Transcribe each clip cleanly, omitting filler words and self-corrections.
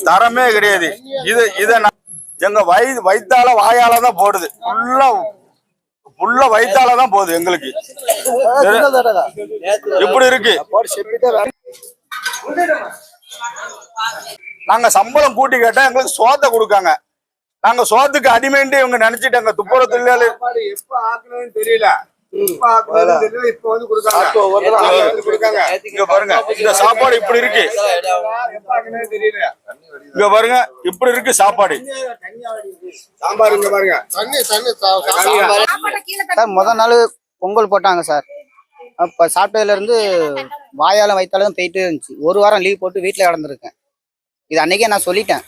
தரமே கிடையாது. இத எங்க வயித்தால வாயாலதான் போடுது. ஃபுல்லா வயித்தாலதான் போகுது எங்களுக்கு. இப்படி இருக்கு. நாங்க சம்பளம் கூட்டி கேட்டா எங்களுக்கு சோத்தை கொடுக்காங்க. நாங்க சோத்துக்கு அடிமைன்ட்டு இவங்க நினைச்சிட்டாங்க. துப்புரவு தொழிலாளி எப்ப ஆக்கணும்னு தெரியல. இங்க பாருங்க, இந்த சாப்பாடு இப்படி இருக்கு. இங்க பாருங்க, இப்படி இருக்கு சாப்பாடு. சாம்பார் இங்க பாருங்க. முதல் நாள் பொங்கல் போட்டாங்க சார். அப்ப சாப்பிட்டதுல இருந்து வாயாலும் வயிற்றாலும் போயிட்டு இருந்துச்சு. ஒரு வாரம் லீவ் போட்டு வீட்டுல கிடந்திருக்கேன். இது அன்னைக்கே நான் சொல்லிட்டேன்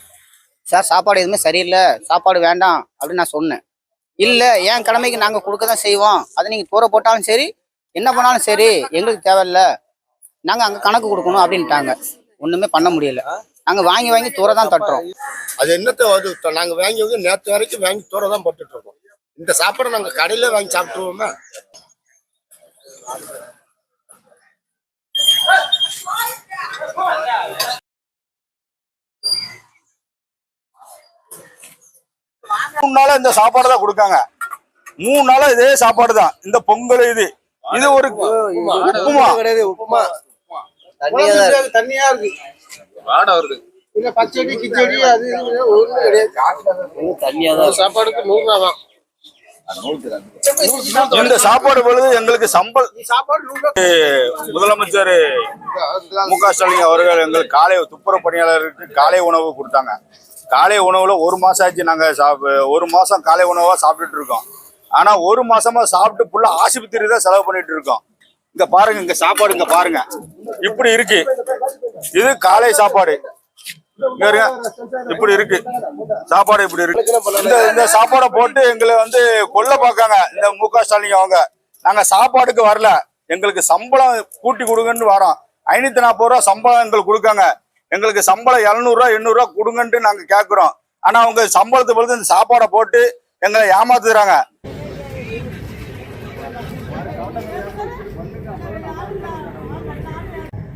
சார், சாப்பாடு எதுவுமே சரியில்லை, சாப்பாடு வேண்டாம் அப்படின்னு நான் சொன்னேன். இல்லை, என் கடமைக்கு நாங்கள் கொடுக்க தான் செய்வோம், அது நீங்கள் தூர போட்டாலும் சரி என்ன பண்ணாலும் சரி எங்களுக்கு தேவையில்ல, நாங்கள் அங்கே கணக்கு கொடுக்கணும் அப்படின்ட்டாங்க. ஒன்றுமே பண்ண முடியல. நாங்கள் வாங்கி தூர தான் தட்டுறோம். அது என்னத்தை நாங்கள் வாங்கி நேற்று வரைக்கும் வாங்கி தூர தான் போட்டுட்டு இருக்கோம். இந்த சாப்பாடை நாங்கள் கடையில வாங்கி சாப்பிட்டுருவோமே. மூணு நாளா இந்த சாப்பாடு தான் கொடுக்காங்க. 3 நாளா இதே சாப்பாடு தான். இந்த பொங்கல் இது ஒரு உப்புமா கிடையாது. உப்புமா தண்ணியா இருக்கு. வாடை வருது. இல்ல பச்சடி கிச்சடி அது ஒண்ணு கிடையாது. தண்ணியா தான். சாப்பாடுக்கு 100 ரூபா தான். இந்த சாப்பாடு பொழுது எங்களுக்கு முதலமைச்சர் மு.க. ஸ்டாலின் அவர்கள் எங்களுக்கு காலை துப்புரவு பணியாளருக்கு காலை உணவு கொடுத்தாங்க. காலை உணவுல 1 மாசம் ஆச்சு. நாங்க 1 மாசம் காலை உணவா சாப்பிட்டுட்டு இருக்கோம். ஆனா 1 மாசமா சாப்பிட்டு ஃபுல்லா ஆஸ்பத்திரி தான் செலவு பண்ணிட்டு இருக்கோம். இங்க பாருங்க, இங்க சாப்பாடு இங்க பாருங்க இப்படி இருக்கு. இது காலை சாப்பாடு. இப்படி இருக்கு சாப்பாடு. இப்படி இருக்கு. இந்த சாப்பாடை போட்டு எங்களை கொல்ல பார்க்காங்க இந்த மு.க. ஸ்டாலின் அவங்க. நாங்க சாப்பாடுக்கு வரல, எங்களுக்கு சம்பளம் கூட்டி கொடுங்கன்னு வரோம். 540 ரூபா சம்பளம் எங்களுக்கு கொடுக்காங்க. எங்களுக்கு சம்பளம் 700 ரூபா 800 ரூபா கொடுங்கன்ட்டு நாங்க கேட்கிறோம். ஆனா அவங்க சம்பளத்தை பொறுத்து இந்த சாப்பாடை போட்டு எங்களை ஏமாத்துறாங்க.